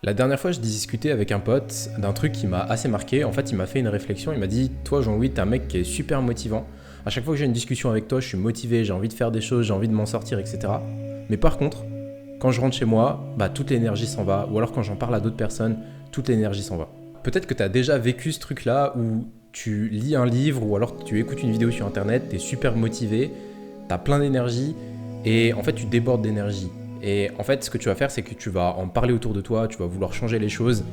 La dernière fois, je discutais avec un pote d'un truc qui m'a assez marqué. En fait, il m'a fait une réflexion. Il m'a dit, toi, Jean-Louis, t'es un mec qui est super motivant. À chaque fois que j'ai une discussion avec toi, je suis motivé, j'ai envie de faire des choses, j'ai envie de m'en sortir, etc. Mais par contre, quand je rentre chez moi, toute l'énergie s'en va. Ou alors quand j'en parle à d'autres personnes, toute l'énergie s'en va. Peut-être que t'as déjà vécu ce truc-là où tu lis un livre ou alors tu écoutes une vidéo sur Internet, t'es super motivé, t'as plein d'énergie et en fait, tu débordes d'énergie. Et en fait, ce que tu vas faire, c'est que tu vas en parler autour de toi, tu vas vouloir changer les choses.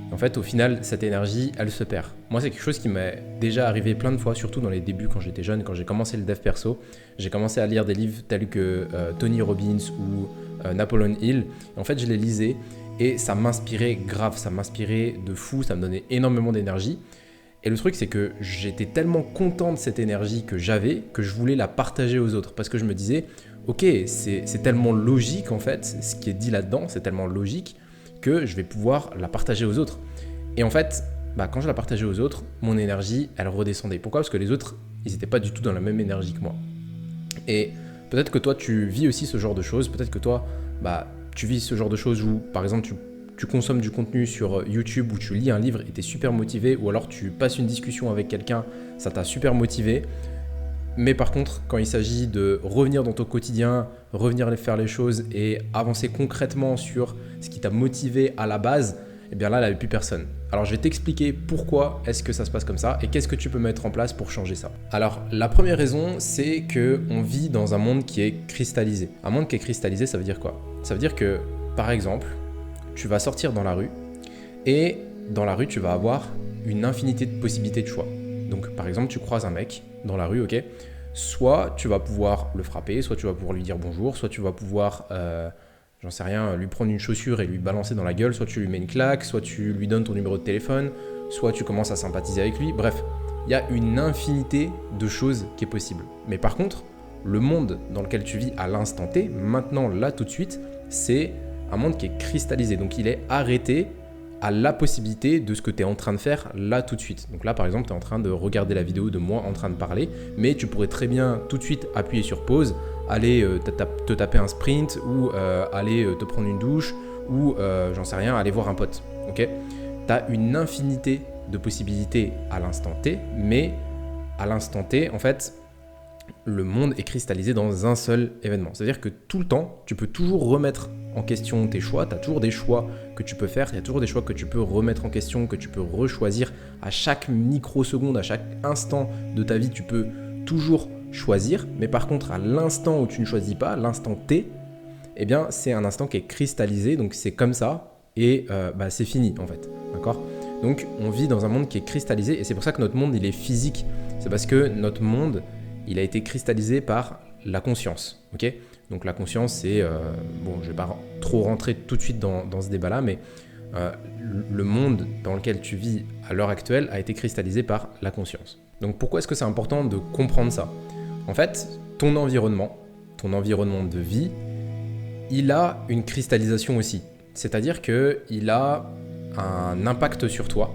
Et en fait, au final, cette énergie, elle se perd. Moi, c'est quelque chose qui m'est déjà arrivé plein de fois, surtout dans les débuts quand j'étais jeune, quand j'ai commencé le dev perso. J'ai commencé à lire des livres tels que Tony Robbins ou Napoleon Hill. Et en fait, je les lisais et ça m'inspirait grave, ça m'inspirait de fou, ça me donnait énormément d'énergie. Et le truc, c'est que j'étais tellement content de cette énergie que j'avais que je voulais la partager aux autres. Parce que je me disais, ok, c'est tellement logique en fait, ce qui est dit là-dedans, c'est tellement logique que je vais pouvoir la partager aux autres. Et en fait, quand je la partageais aux autres, mon énergie, elle redescendait. Pourquoi ? Parce que les autres, ils n'étaient pas du tout dans la même énergie que moi. Et peut-être que toi, tu vis aussi ce genre de choses. Peut-être que toi, tu vis ce genre de choses où, par exemple, tu consommes du contenu sur YouTube ou tu lis un livre et tu es super motivé, ou alors tu passes une discussion avec quelqu'un, ça t'a super motivé. Mais par contre, quand il s'agit de revenir dans ton quotidien, revenir faire les choses et avancer concrètement sur ce qui t'a motivé à la base, eh bien là, il n'y avait plus personne. Alors je vais t'expliquer pourquoi est-ce que ça se passe comme ça et qu'est-ce que tu peux mettre en place pour changer ça. Alors la première raison, c'est qu'on vit dans un monde qui est cristallisé. Un monde qui est cristallisé, ça veut dire quoi ? Ça veut dire que, par exemple, tu vas sortir dans la rue et dans la rue, tu vas avoir une infinité de possibilités de choix. Donc par exemple, tu croises un mec dans la rue, ok ? Soit tu vas pouvoir le frapper, soit tu vas pouvoir lui dire bonjour, soit tu vas pouvoir, j'en sais rien, lui prendre une chaussure et lui balancer dans la gueule, soit tu lui mets une claque, soit tu lui donnes ton numéro de téléphone, soit tu commences à sympathiser avec lui. Bref, il y a une infinité de choses qui est possible. Mais par contre, le monde dans lequel tu vis à l'instant T, maintenant, là, tout de suite, c'est un monde qui est cristallisé. Donc il est arrêté à la possibilité de ce que tu es en train de faire là tout de suite. Donc là par exemple tu es en train de regarder la vidéo de moi en train de parler, mais tu pourrais très bien tout de suite appuyer sur pause, aller te taper un sprint ou aller te prendre une douche ou j'en sais rien, aller voir un pote. Okay ? Tu as une infinité de possibilités à l'instant T, mais à l'instant T en fait le monde est cristallisé dans un seul événement. C'est-à-dire que tout le temps, tu peux toujours remettre en question tes choix, tu as toujours des choix que tu peux faire, il y a toujours des choix que tu peux remettre en question, que tu peux rechoisir à chaque microseconde, à chaque instant de ta vie, tu peux toujours choisir, mais par contre à l'instant où tu ne choisis pas, l'instant T, eh bien c'est un instant qui est cristallisé, donc c'est comme ça et c'est fini en fait, d'accord ? Donc on vit dans un monde qui est cristallisé et c'est pour ça que notre monde il est physique, c'est parce que notre monde il a été cristallisé par la conscience, ok ? Donc la conscience, c'est, je ne vais pas trop rentrer tout de suite dans ce débat-là, mais le monde dans lequel tu vis à l'heure actuelle a été cristallisé par la conscience. Donc pourquoi est-ce que c'est important de comprendre ça ? En fait, ton environnement de vie, il a une cristallisation aussi. C'est-à-dire qu'il a un impact sur toi,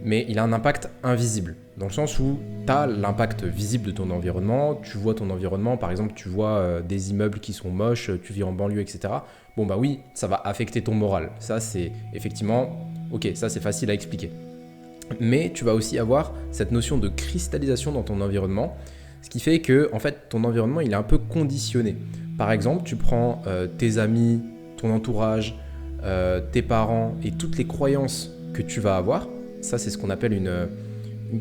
mais il a un impact invisible, dans le sens où tu as l'impact visible de ton environnement, tu vois ton environnement, par exemple tu vois des immeubles qui sont moches, tu vis en banlieue, etc. Oui, ça va affecter ton moral, ça c'est effectivement, ok, ça c'est facile à expliquer. Mais tu vas aussi avoir cette notion de cristallisation dans ton environnement, ce qui fait que en fait, ton environnement il est un peu conditionné. Par exemple, tu prends tes amis, ton entourage, tes parents et toutes les croyances que tu vas avoir. Ça, c'est ce qu'on appelle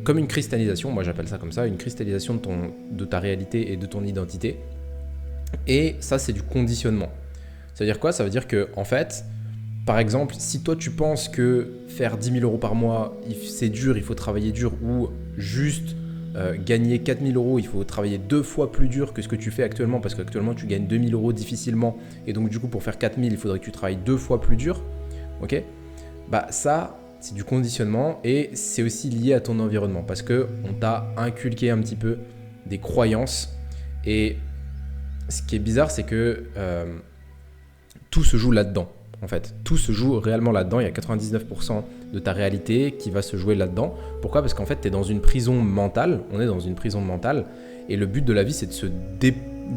comme une cristallisation, moi j'appelle ça comme ça, une cristallisation de ta réalité et de ton identité. Et ça, c'est du conditionnement. Ça veut dire quoi ? Ça veut dire que, en fait, par exemple, si toi tu penses que faire 10 000 euros par mois, c'est dur, il faut travailler dur, ou juste gagner 4 000 euros, il faut travailler 2 fois plus dur que ce que tu fais actuellement, parce qu'actuellement tu gagnes 2 000 euros difficilement, et donc du coup pour faire 4 000, il faudrait que tu travailles 2 fois plus dur. Ok ? Ça, c'est du conditionnement et c'est aussi lié à ton environnement parce qu'on t'a inculqué un petit peu des croyances et ce qui est bizarre, c'est que tout se joue là-dedans. En fait, tout se joue réellement là-dedans. Il y a 99% de ta réalité qui va se jouer là-dedans. Pourquoi ? Parce qu'en fait, tu es dans une prison mentale. On est dans une prison mentale et le but de la vie, c'est de se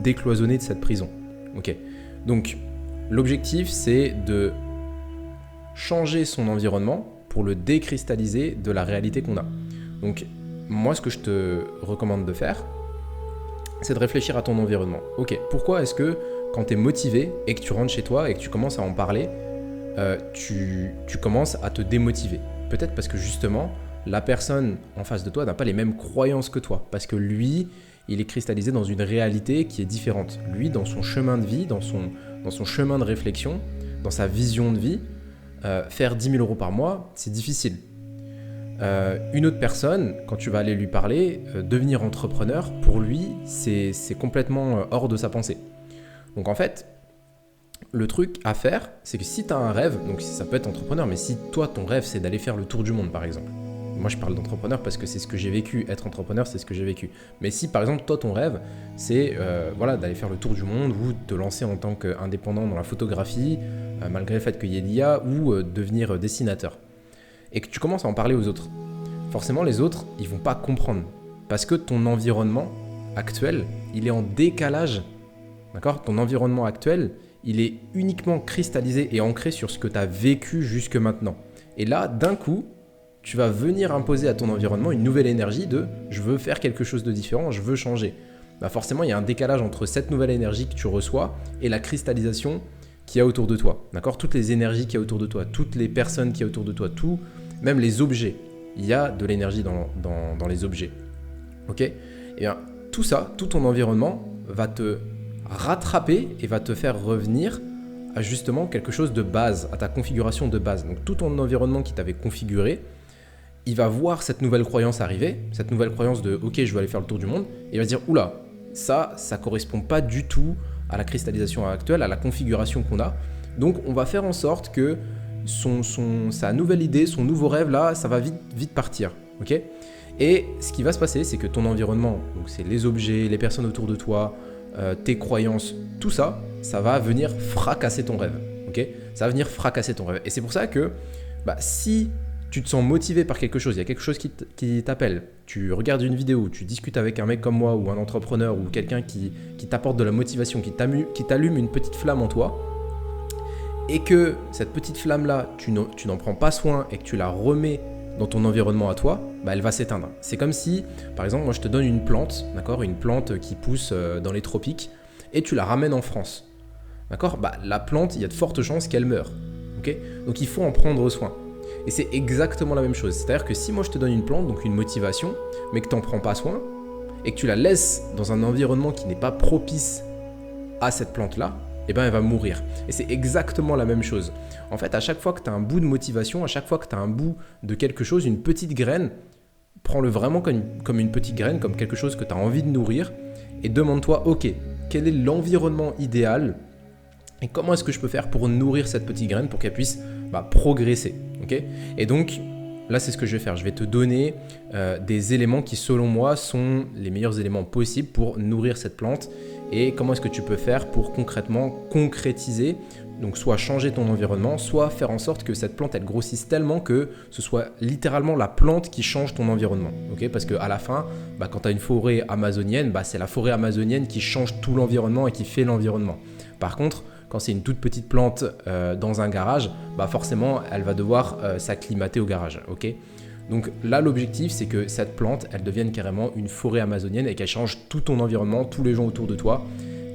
décloisonner de cette prison. Ok. Donc, l'objectif, c'est de changer son environnement pour le décristalliser de la réalité qu'on a. Donc moi, ce que je te recommande de faire, c'est de réfléchir à ton environnement. Ok, pourquoi est-ce que quand tu es motivé et que tu rentres chez toi et que tu commences à en parler, tu commences à te démotiver? Peut-être parce que justement, la personne en face de toi n'a pas les mêmes croyances que toi. Parce que lui, il est cristallisé dans une réalité qui est différente. Lui, dans son chemin de vie, dans son chemin de réflexion, dans sa vision de vie, faire 10 000 euros par mois, c'est difficile. Une autre personne, quand tu vas aller lui parler, devenir entrepreneur, pour lui, c'est complètement hors de sa pensée. Donc en fait, le truc à faire, c'est que si tu as un rêve, donc ça peut être entrepreneur, mais si toi, ton rêve, c'est d'aller faire le tour du monde, par exemple. Moi, je parle d'entrepreneur parce que c'est ce que j'ai vécu. Être entrepreneur, c'est ce que j'ai vécu. Mais si, par exemple, toi, ton rêve, c'est d'aller faire le tour du monde ou de te lancer en tant qu'indépendant dans la photographie, malgré le fait qu'il y ait l'IA, ou devenir dessinateur, et que tu commences à en parler aux autres, forcément, les autres, ils vont pas comprendre. Parce que ton environnement actuel, il est en décalage. D'accord ? Ton environnement actuel, il est uniquement cristallisé et ancré sur ce que tu as vécu jusque maintenant. Et là, d'un coup, tu vas venir imposer à ton environnement une nouvelle énergie de « je veux faire quelque chose de différent, je veux changer ». Bah forcément, il y a un décalage entre cette nouvelle énergie que tu reçois et la cristallisation qu'il y a autour de toi. D'accord ? Toutes les énergies qu'il y a autour de toi, toutes les personnes qu'il y a autour de toi, tout, même les objets. Il y a de l'énergie dans les objets. Ok ? Et bien, tout ça, tout ton environnement va te rattraper et va te faire revenir à justement quelque chose de base, à ta configuration de base. Donc tout ton environnement qui t'avait configuré, il va voir cette nouvelle croyance arriver, cette nouvelle croyance de « ok, je vais aller faire le tour du monde », et il va se dire « oula, ça correspond pas du tout à la cristallisation actuelle, à la configuration qu'on a. Donc on va faire en sorte que sa nouvelle idée, son nouveau rêve là, ça va vite partir. » Ok ? Et ce qui va se passer, c'est que ton environnement, donc c'est les objets, les personnes autour de toi, tes croyances, tout ça, ça va venir fracasser ton rêve. Ok ? Ça va venir fracasser ton rêve. Et c'est pour ça que si tu te sens motivé par quelque chose, il y a quelque chose qui t'appelle, tu regardes une vidéo, tu discutes avec un mec comme moi ou un entrepreneur ou quelqu'un qui t'apporte de la motivation, qui t'allume une petite flamme en toi, et que cette petite flamme-là, tu n'en prends pas soin et que tu la remets dans ton environnement à toi, elle va s'éteindre. C'est comme si, par exemple, moi je te donne une plante, d'accord, une plante qui pousse dans les tropiques, et tu la ramènes en France. D'accord ? La plante, il y a de fortes chances qu'elle meure. Okay ? Donc il faut en prendre soin. Et c'est exactement la même chose. C'est-à-dire que si moi je te donne une plante, donc une motivation, mais que tu n'en prends pas soin, et que tu la laisses dans un environnement qui n'est pas propice à cette plante-là, elle va mourir. Et c'est exactement la même chose. En fait, à chaque fois que tu as un bout de motivation, à chaque fois que tu as un bout de quelque chose, une petite graine, prends-le vraiment comme une petite graine, comme quelque chose que tu as envie de nourrir, et demande-toi, ok, quel est l'environnement idéal et comment est-ce que je peux faire pour nourrir cette petite graine pour qu'elle puisse progresser. Okay ? Et donc, là, c'est ce que je vais faire. Je vais te donner des éléments qui, selon moi, sont les meilleurs éléments possibles pour nourrir cette plante et comment est-ce que tu peux faire pour concrètement concrétiser, donc soit changer ton environnement, soit faire en sorte que cette plante, elle grossisse tellement que ce soit littéralement la plante qui change ton environnement. Okay ? Parce qu'à la fin, quand tu as une forêt amazonienne, c'est la forêt amazonienne qui change tout l'environnement et qui fait l'environnement. Par contre, quand c'est une toute petite plante dans un garage, forcément, elle va devoir s'acclimater au garage. Okay ? Donc là, l'objectif, c'est que cette plante, elle devienne carrément une forêt amazonienne et qu'elle change tout ton environnement, tous les gens autour de toi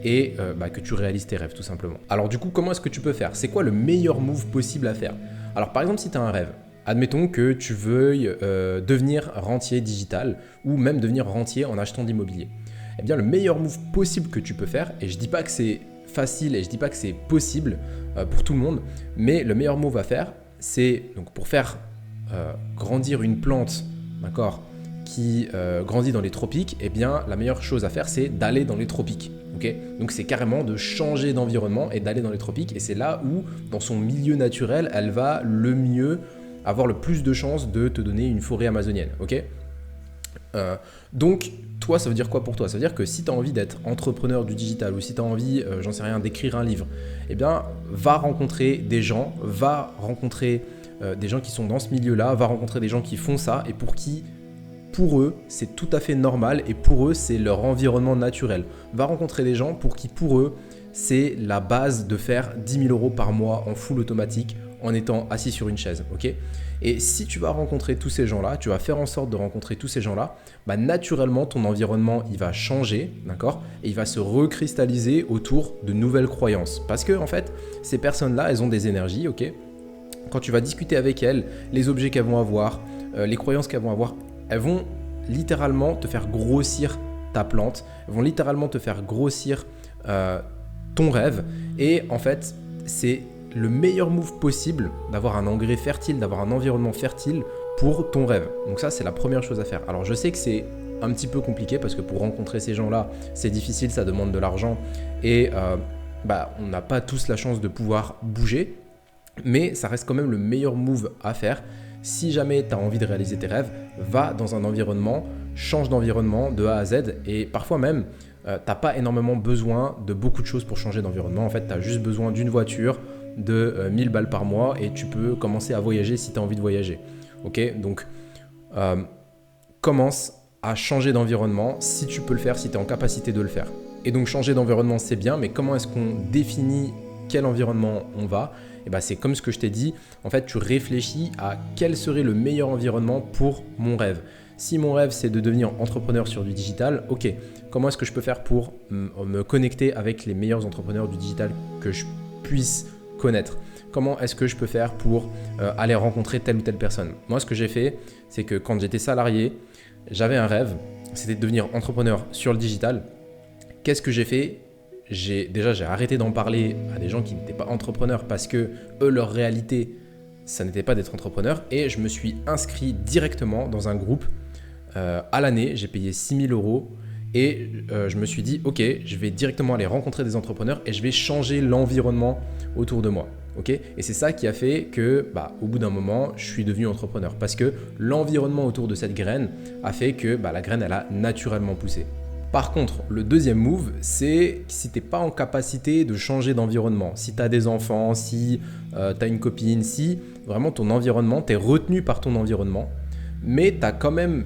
et que tu réalises tes rêves tout simplement. Alors du coup, comment est-ce que tu peux faire ? C'est quoi le meilleur move possible à faire ? Alors par exemple, si tu as un rêve, admettons que tu veuilles devenir rentier digital ou même devenir rentier en achetant de l'immobilier. Eh bien, le meilleur move possible que tu peux faire, et je dis pas que c'est facile et je dis pas que c'est possible pour tout le monde, mais le meilleur move à faire, c'est donc pour faire grandir une plante, d'accord, qui grandit dans les tropiques, eh bien la meilleure chose à faire, c'est d'aller dans les tropiques. Okay ? Donc c'est carrément de changer d'environnement et d'aller dans les tropiques, et c'est là où, dans son milieu naturel, elle va le mieux avoir le plus de chances de te donner une forêt amazonienne. Okay ? Donc toi, ça veut dire quoi pour toi ? Ça veut dire que si tu as envie d'être entrepreneur du digital ou si tu as envie, j'en sais rien, d'écrire un livre, eh bien va rencontrer des gens, va rencontrer des gens qui sont dans ce milieu-là, va rencontrer des gens qui font ça et pour eux, c'est tout à fait normal et pour eux, c'est leur environnement naturel. Va rencontrer des gens pour qui, pour eux, c'est la base de faire 10 000 euros par mois en full automatique en étant assis sur une chaise, ok? Et si tu vas rencontrer tous ces gens-là, tu vas faire en sorte de rencontrer tous ces gens-là, bah naturellement, ton environnement, il va changer, d'accord? Et il va se recristalliser autour de nouvelles croyances. Parce que, en fait, ces personnes-là, elles ont des énergies, ok? Quand tu vas discuter avec elles, les objets qu'elles vont avoir, les croyances qu'elles vont avoir, elles vont littéralement te faire grossir ta plante, elles vont littéralement te faire grossir ton rêve. Et en fait, c'est le meilleur move possible d'avoir un engrais fertile, d'avoir un environnement fertile pour ton rêve. Donc ça, c'est la première chose à faire. Alors je sais que c'est un petit peu compliqué parce que pour rencontrer ces gens-là, c'est difficile, ça demande de l'argent et on n'a pas tous la chance de pouvoir bouger, mais ça reste quand même le meilleur move à faire. Si jamais tu as envie de réaliser tes rêves, va dans un environnement, change d'environnement de A à Z et parfois même, tu n'as pas énormément besoin de beaucoup de choses pour changer d'environnement. En fait, tu as juste besoin d'une voiture, de 1000 balles par mois et tu peux commencer à voyager si tu as envie de voyager. Ok, donc commence à changer d'environnement si tu peux le faire, si tu es en capacité de le faire. Et donc changer d'environnement c'est bien, mais comment est-ce qu'on définit quel environnement on va? Et bah, c'est comme ce que je t'ai dit, en fait tu réfléchis à quel serait le meilleur environnement pour mon rêve. Si mon rêve c'est de devenir entrepreneur sur du digital, ok, comment est-ce que je peux faire pour me connecter avec les meilleurs entrepreneurs du digital que je puisse connaître? Comment est-ce que je peux faire pour aller rencontrer telle ou telle personne? Moi, ce que j'ai fait, c'est que quand j'étais salarié, j'avais un rêve, c'était de devenir entrepreneur sur le digital. Qu'est-ce que j'ai fait? J'ai arrêté d'en parler à des gens qui n'étaient pas entrepreneurs parce que eux, leur réalité, ça n'était pas d'être entrepreneur. Et je me suis inscrit directement dans un groupe à l'année. J'ai payé 6 000 € et je me suis dit, ok, je vais directement aller rencontrer des entrepreneurs et je vais changer l'environnement autour de moi. Okay, et c'est ça qui a fait que, au bout d'un moment, je suis devenu entrepreneur parce que l'environnement autour de cette graine a fait que la graine, elle a naturellement poussé. Par contre, le deuxième move, c'est si tu n'es pas en capacité de changer d'environnement, si tu as des enfants, si tu as une copine, si vraiment ton environnement, tu es retenu par ton environnement, mais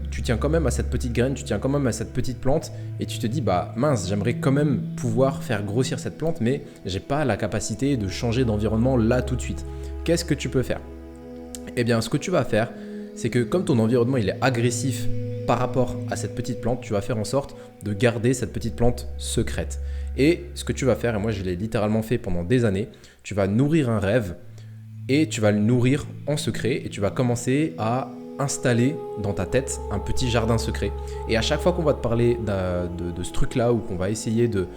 tu tiens quand même à cette petite graine, tu tiens quand même à cette petite plante et tu te dis mince, j'aimerais quand même pouvoir faire grossir cette plante, mais j'ai pas la capacité de changer d'environnement là tout de suite. Qu'est-ce que tu peux faire? Eh bien, ce que tu vas faire, c'est que comme ton environnement il est agressif par rapport à cette petite plante, tu vas faire en sorte de garder cette petite plante secrète. Et ce que tu vas faire, et moi je l'ai littéralement fait pendant des années, tu vas nourrir un rêve et tu vas le nourrir en secret et tu vas commencer à installer dans ta tête un petit jardin secret. Et à chaque fois qu'on va te parler de ce truc-là ou qu'on va essayer de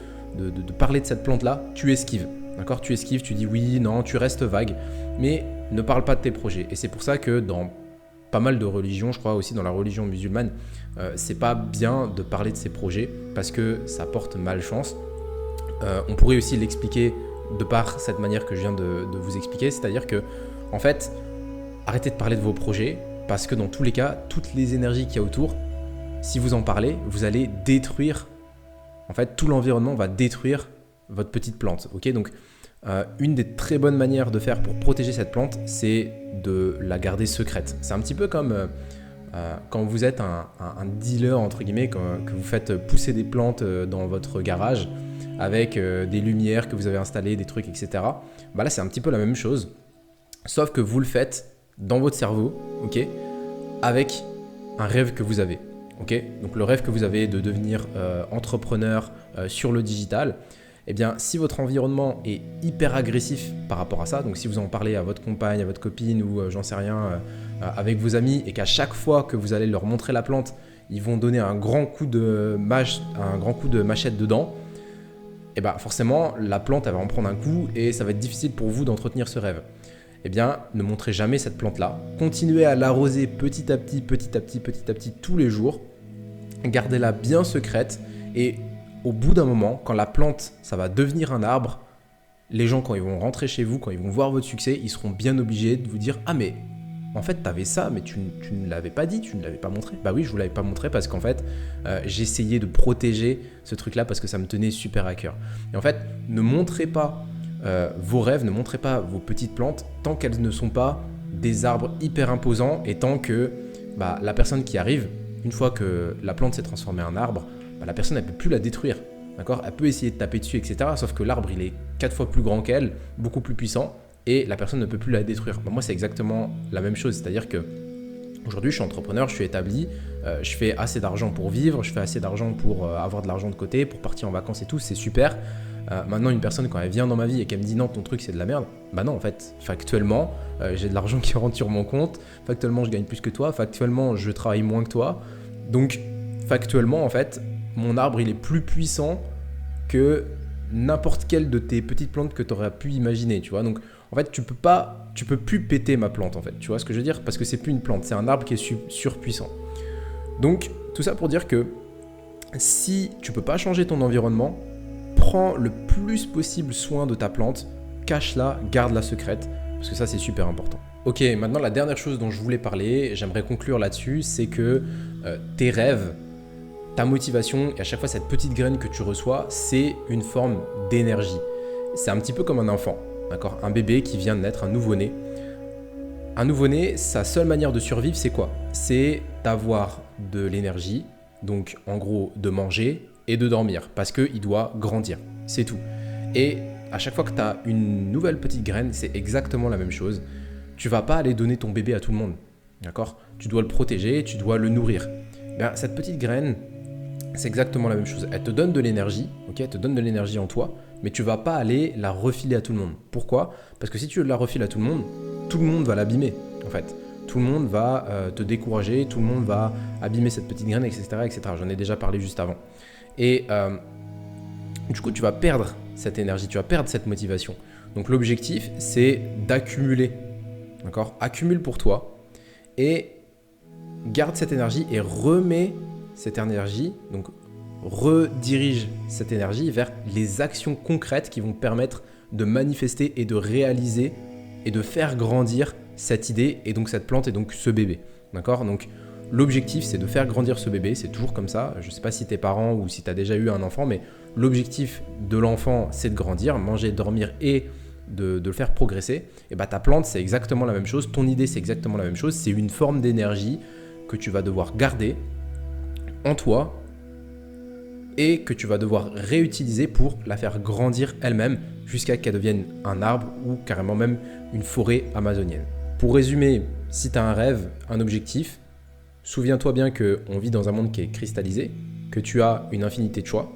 parler de cette plante-là, tu esquives. D'accord? Tu esquives, tu dis oui, non, tu restes vague, mais ne parle pas de tes projets. Et c'est pour ça que dans pas mal de religions, je crois aussi dans la religion musulmane, c'est pas bien de parler de ses projets parce que ça porte malchance. On pourrait aussi l'expliquer de par cette manière que je viens de vous expliquer, c'est-à-dire que, en fait, arrêtez de parler de vos projets. Parce que dans tous les cas, toutes les énergies qu'il y a autour, si vous en parlez, vous allez détruire, en fait, tout l'environnement va détruire votre petite plante. Okay, donc, une des très bonnes manières de faire pour protéger cette plante, c'est de la garder secrète. C'est un petit peu comme quand vous êtes un dealer, entre guillemets, que vous faites pousser des plantes dans votre garage avec des lumières que vous avez installées, des trucs, etc. Là, c'est un petit peu la même chose, sauf que vous le faites dans votre cerveau, ok, avec un rêve que vous avez. Okay, donc le rêve que vous avez de devenir entrepreneur sur le digital, eh bien si votre environnement est hyper agressif par rapport à ça, donc si vous en parlez à votre compagne, à votre copine ou j'en sais rien, avec vos amis et qu'à chaque fois que vous allez leur montrer la plante, ils vont donner un grand coup de machette dedans, et bien forcément la plante elle va en prendre un coup et ça va être difficile pour vous d'entretenir ce rêve. Eh bien, ne montrez jamais cette plante-là. Continuez à l'arroser petit à petit, tous les jours. Gardez-la bien secrète. Et au bout d'un moment, quand la plante, ça va devenir un arbre, les gens, quand ils vont rentrer chez vous, quand ils vont voir votre succès, ils seront bien obligés de vous dire « Ah mais, en fait, tu avais ça, mais tu ne l'avais pas dit, tu ne l'avais pas montré. » Bah oui, je ne vous l'avais pas montré parce qu'en fait, j'essayais de protéger ce truc-là parce que ça me tenait super à cœur. Et en fait, ne montrez pas vos rêves, ne montrez pas vos petites plantes tant qu'elles ne sont pas des arbres hyper imposants et tant que la personne qui arrive, une fois que la plante s'est transformée en arbre, la personne elle ne peut plus la détruire. D'accord? Elle peut essayer de taper dessus, etc. Sauf que l'arbre il est 4 fois plus grand qu'elle, beaucoup plus puissant et la personne ne peut plus la détruire. Moi, c'est exactement la même chose, c'est-à-dire que aujourd'hui, je suis entrepreneur, je suis établi, je fais assez d'argent pour vivre, je fais assez d'argent pour avoir de l'argent de côté, pour partir en vacances et tout, c'est super. Maintenant, une personne, quand elle vient dans ma vie et qu'elle me dit non, ton truc c'est de la merde, bah non, en fait, factuellement, j'ai de l'argent qui rentre sur mon compte, factuellement, je gagne plus que toi, factuellement, je travaille moins que toi. Donc, factuellement, en fait, mon arbre, il est plus puissant que n'importe quelle de tes petites plantes que tu aurais pu imaginer, tu vois. Donc, en fait, tu peux plus péter ma plante, en fait, tu vois ce que je veux dire? Parce que c'est plus une plante, c'est un arbre qui est surpuissant. Donc, tout ça pour dire que si tu peux pas changer ton environnement, prends le plus possible soin de ta plante, cache-la, garde-la secrète, parce que ça, c'est super important. Ok, maintenant, la dernière chose dont je voulais parler, j'aimerais conclure là-dessus, c'est que tes rêves, ta motivation, et à chaque fois, cette petite graine que tu reçois, c'est une forme d'énergie. C'est un petit peu comme un enfant, d'accord? Un bébé qui vient de naître, un nouveau-né. Un nouveau-né, sa seule manière de survivre, c'est quoi? C'est d'avoir de l'énergie, donc en gros de manger et de dormir, parce qu'il doit grandir, c'est tout. Et à chaque fois que tu as une nouvelle petite graine, c'est exactement la même chose. Tu vas pas aller donner ton bébé à tout le monde, d'accord? Tu dois le protéger, tu dois le nourrir. Ben, cette petite graine, c'est exactement la même chose. Elle te donne de l'énergie, ok? Elle te donne de l'énergie en toi, mais tu vas pas aller la refiler à tout le monde. Pourquoi? Parce que si tu la refiles à tout le monde va l'abîmer, en fait. Tout le monde va te décourager, tout le monde va abîmer cette petite graine, etc., etc. J'en ai déjà parlé juste avant. Et du coup, tu vas perdre cette énergie, tu vas perdre cette motivation. Donc l'objectif, c'est d'accumuler, d'accord? Accumule pour toi et garde cette énergie et remets cette énergie, donc redirige cette énergie vers les actions concrètes qui vont permettre de manifester et de réaliser et de faire grandir cette idée et donc cette plante et donc ce bébé, d'accord? Donc l'objectif, c'est de faire grandir ce bébé, c'est toujours comme ça. Je ne sais pas si tes parents ou si tu as déjà eu un enfant, mais l'objectif de l'enfant, c'est de grandir, manger, dormir et de le faire progresser. Et bah ta plante, c'est exactement la même chose, ton idée, c'est exactement la même chose, c'est une forme d'énergie que tu vas devoir garder en toi et que tu vas devoir réutiliser pour la faire grandir elle-même jusqu'à qu'elle devienne un arbre ou carrément même une forêt amazonienne. Pour résumer, si tu as un rêve, un objectif, souviens-toi bien qu'on vit dans un monde qui est cristallisé, que tu as une infinité de choix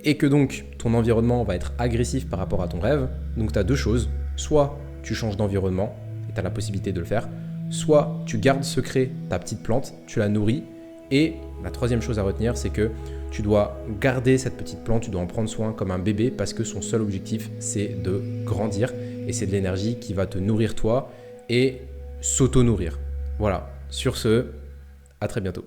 et que donc ton environnement va être agressif par rapport à ton rêve. Donc tu as deux choses, soit tu changes d'environnement et tu as la possibilité de le faire, soit tu gardes secret ta petite plante, tu la nourris et la troisième chose à retenir, c'est que tu dois garder cette petite plante, tu dois en prendre soin comme un bébé parce que son seul objectif, c'est de grandir et c'est de l'énergie qui va te nourrir toi et s'auto-nourrir. Voilà, sur ce, à très bientôt.